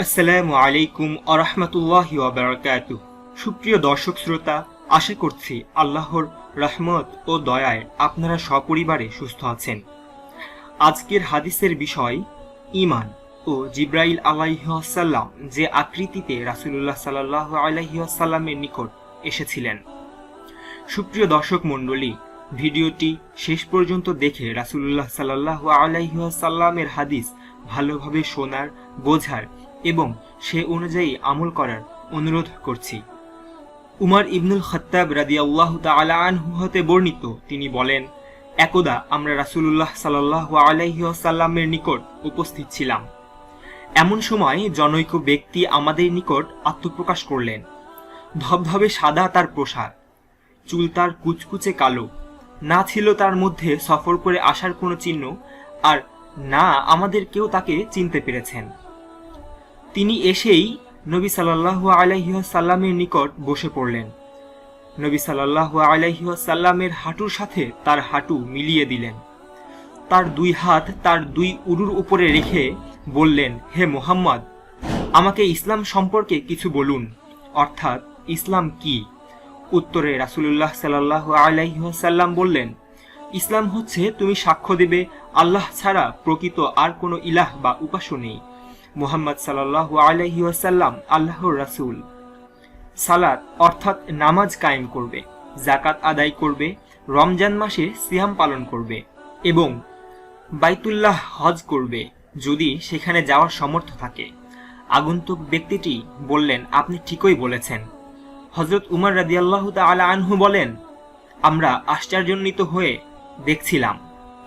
আসসালামু আলাইকুম আরহামতুল্লাহি ওয়া বারাকাতুহু। সুপ্রিয় দর্শক শ্রোতা, আশা করছি আল্লাহর রহমত ও দয়ায় আপনারা সপরিবারে সুস্থ আছেন। আজকের হাদিসের বিষয় ঈমান ও জিবরাইল আলাইহিস সালাম যে আকৃতিতে রাসূলুল্লাহ সাল্লাল্লাহু আলাইহি ওয়াসাল্লামের নিকট এসেছিলেন। সুপ্রিয় দর্শক মণ্ডলী, ভিডিওটি শেষ পর্যন্ত দেখে রাসূলুল্লাহ সাল্লাল্লাহু আলাইহি ওয়াসাল্লামের হাদিস ভালোভাবে শোনার, বোঝার এবং সে অনুযায়ী আমল করার অনুরোধ করছি। উমর ইবনুল খাত্তাব রাদিয়াল্লাহু তাআলা আনহু হতে বর্ণিত, তিনি বলেন, একদা আমরা রাসূলুল্লাহ সাল্লাল্লাহু আলাইহি ওয়াসাল্লামের নিকট উপস্থিত ছিলাম। এমন সময় জনৈক ব্যক্তি আমাদের নিকট আত্মপ্রকাশ করলেন। ধবধবে সাদা তার পোশাক, চুল তার কুচকুচে কালো, না ছিল তার মধ্যে সফর করে আসার কোনো চিহ্ন, আর না আমাদের কেউ তাকে চিনতে পেরেছেন। তিনি এসেই নবী সাল্লাল্লাহু আলাইহি ওয়াসাল্লামের নিকট বসে পড়লেন। নবী সাল্লাল্লাহু আলাইহি ওয়াসাল্লামের হাঁটুর সাথে তার হাঁটু মিলিয়ে দিলেন। তার দুই হাত তার দুই উরুর উপরে রেখে বললেন, হে মুহাম্মদ, আমাকে ইসলাম সম্পর্কে কিছু বলুন, অর্থাৎ ইসলাম কি? উত্তরে রাসূলুল্লাহ সাল্লাল্লাহু আলাইহি ওয়াসাল্লাম বললেন, ইসলাম হচ্ছে তুমি সাক্ষ্য দেবে আল্লাহ ছাড়া প্রকৃত আর কোনো ইলাহ বা উপাস্য নেই, মুহাম্মদ সাল্লাল্লাহু আলাইহি ওয়াসাল্লাম আল্লাহর রাসূল। সালাত অর্থাৎ নামাজ কায়েম করবে, যাকাত আদায় করবে, রমজান মাসে সিয়াম পালন করবে এবং বাইতুল্লাহ হজ করবে যদি সেখানে যাওয়ার সামর্থ্য থাকে। আগন্তুক ব্যক্তিটি বললেন, আপনি ঠিকই বলেছেন। হযরত উমর রাদিয়াল্লাহু তাআলা আনহু বলেন, আমরা আশ্চর্যান্বিত হয়ে দেখছিলাম।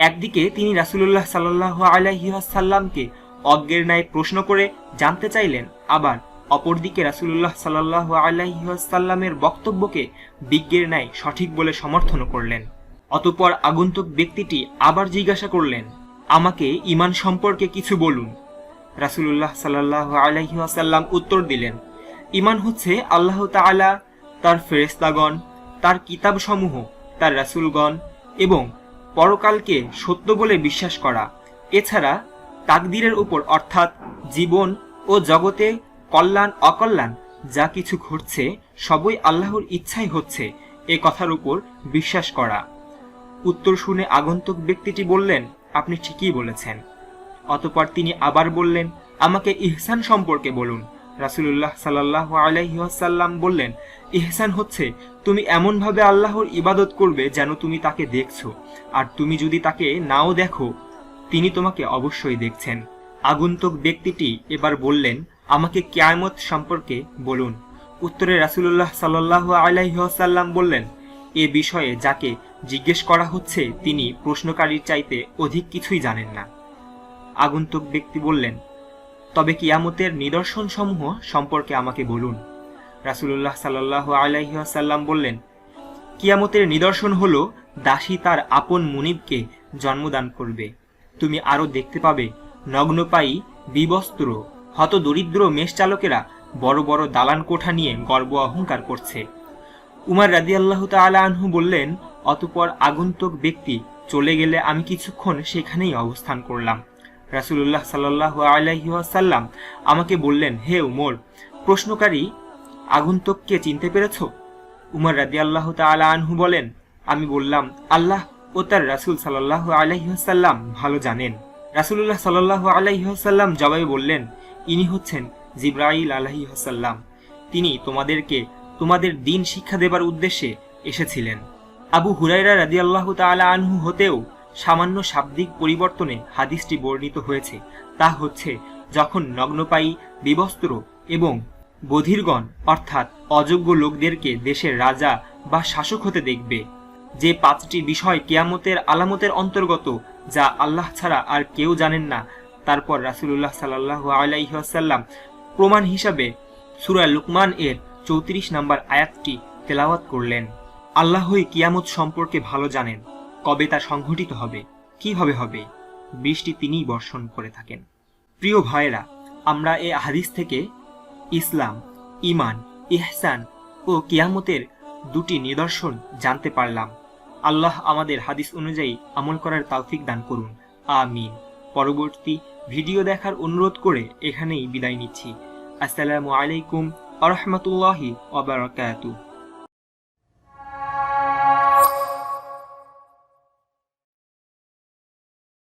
একদিকে তিনি রাসূলুল্লাহ সাল্লাল্লাহু আলাইহি ওয়াসাল্লামকে অজ্ঞের ন্যায় প্রশ্ন করে জানতে চাইলেন, আবার অপরদিকে রাসূলুল্লাহ সাল্লাল্লাহু আলাইহি ওয়াসাল্লামের বক্তব্যকে বিজ্ঞের ন্যায় সঠিক বলে সমর্থন করলেন। অতঃপর আগন্তুক ব্যক্তিটি আবার জিজ্ঞাসা করলেন, আমাকে ঈমান সম্পর্কে কিছু বলুন। রাসূলুল্লাহ সাল্লাল্লাহু আলাইহি ওয়াসাল্লাম উত্তর দিলেন, ঈমান হচ্ছে আল্লাহ তাআলা, তার ফেরেশতাগণ, তার কিতাবসমূহ, তার রাসূলগণ এবং পরকালকে সত্য বলে বিশ্বাস করা। এছাড়া তাকদীরের উপর, অর্থাৎ জীবন ও জগতে কল্যাণ অকল্যাণ যা কিছু ঘটছে সবই আল্লাহর ইচ্ছাই হচ্ছে, এ কথার উপর বিশ্বাস করা। উত্তর শুনে আগন্তুক ব্যক্তিটি বললেন, আপনি ঠিকই বলেছেন। অতঃপর তিনি আবার বললেন, আমাকে ইহসান সম্পর্কে বলুন। রাসূলুল্লাহ সাল্লাল্লাহু আলাইহি ওয়াসাল্লাম বললেন, ইহসান হচ্ছে তুমি এমনভাবে আল্লাহর ইবাদত করবে যেন তুমি তাকে দেখছো, আর তুমি যদি তাকে নাও দেখো তিনি তোমাকে অবশ্যই দেখছেন। আগন্তুক ব্যক্তিটি এবার বললেন, আমাকে কিয়ামত সম্পর্কে বলুন। উত্তরে রাসূলুল্লাহ সাল্লাল্লাহু আলাইহি ওয়াসাল্লাম বললেন, এ বিষয়ে যাকে জিজ্ঞেস করা হচ্ছে তিনি প্রশ্নকারীর চাইতে অধিক কিছুই জানেন না। আগন্তুক ব্যক্তি বললেন, তবে কিয়ামতের নিদর্শন সমূহ সম্পর্কে আমাকে বলুন। রাসূলুল্লাহ সাল্লাল্লাহু আলাইহি ওয়াসাল্লাম বললেন, কিয়ামতের নিদর্শন হলো দাসী তার আপন মুনিবকে জন্মদান করবে। তুমি আরো দেখতে পাবে নগ্নপায়ী, বিবস্ত্র, হত দরিদ্র মেষচালকেরা বড় বড় দালান কোঠা নিয়ে গর্ব অহংকার করছে। উমর রাদিয়াল্লাহু তাআলা আনহু বললেন, অতঃপর আগন্তুক ব্যক্তি চলে গেলে আমি কিছুক্ষণ সেখানেই অবস্থান করলাম। রাসূলুল্লাহ সাল্লাল্লাহু আলাইহি ওয়াসাল্লাম আমাকে বললেন, হে উমর, প্রশ্নকারী আগন্তুককে চিনতে পেরেছো? উমর রাদিয়াল্লাহু তাআলা আনহু বলেন, আমি বললাম, আল্লাহ ও তার রাসূল সাল্লাল্লাহু আলাইহি ওয়াসাল্লাম ভালো জানেন। রাসূলুল্লাহ সাল্লাল্লাহু আলাইহি ওয়াসাল্লাম জবাবে বললেন, ইনি হচ্ছেন জিবরাইল আলাইহিস সালাম। তিনি তোমাদেরকে তোমাদের দ্বীন শিক্ষা দেবার উদ্দেশ্যে এসেছিলেন। আবু হুরায়রা রাদিয়াল্লাহু তাআলা আনহু হতেও সামান্য শাব্দিক পরিবর্তনে হাদিসটি বর্ণিত হয়েছে। তা হচ্ছে, যখন নগ্নপায়ী, বিবস্ত্র এবং বধিরগণ অর্থাৎ অযোগ্য লোকদেরকে দেশের রাজা বা শাসক হতে দেখবে। যে পাঁচটি বিষয় কিয়ামতের আলামতের অন্তর্গত, যা আল্লাহ ছাড়া আর কেউ জানেন না। তারপর রাসূলুল্লাহ সাল্লাল্লাহু আলাইহি ওয়াসাল্লাম প্রমাণ হিসাবে সূরা লুকমান এর 34 নম্বর আয়াতটি তেলাওয়াত করলেন। আল্লাহই কিয়ামত সম্পর্কে ভালো জানেন, কবে তা সংঘটিত হবে, কিভাবে হবে, বৃষ্টি তিনিই বর্ষণ করে থাকেন। প্রিয় ভাইরা, আমরা এই হাদিস থেকে ইসলাম, ঈমান, ইহসান ও কিয়ামতের দুটি নিদর্শন জানতে পারলাম। আল্লাহ আমাদের হাদিস অনুযায়ী আমল করার তৌফিক দান করুন। আমিন। পরবর্তী ভিডিও দেখার অনুরোধ করে এখানেই বিদায় নিচ্ছি। আসসালামু আলাইকুম ওয়া রাহমাতুল্লাহি ওয়া বারাকাতুহু।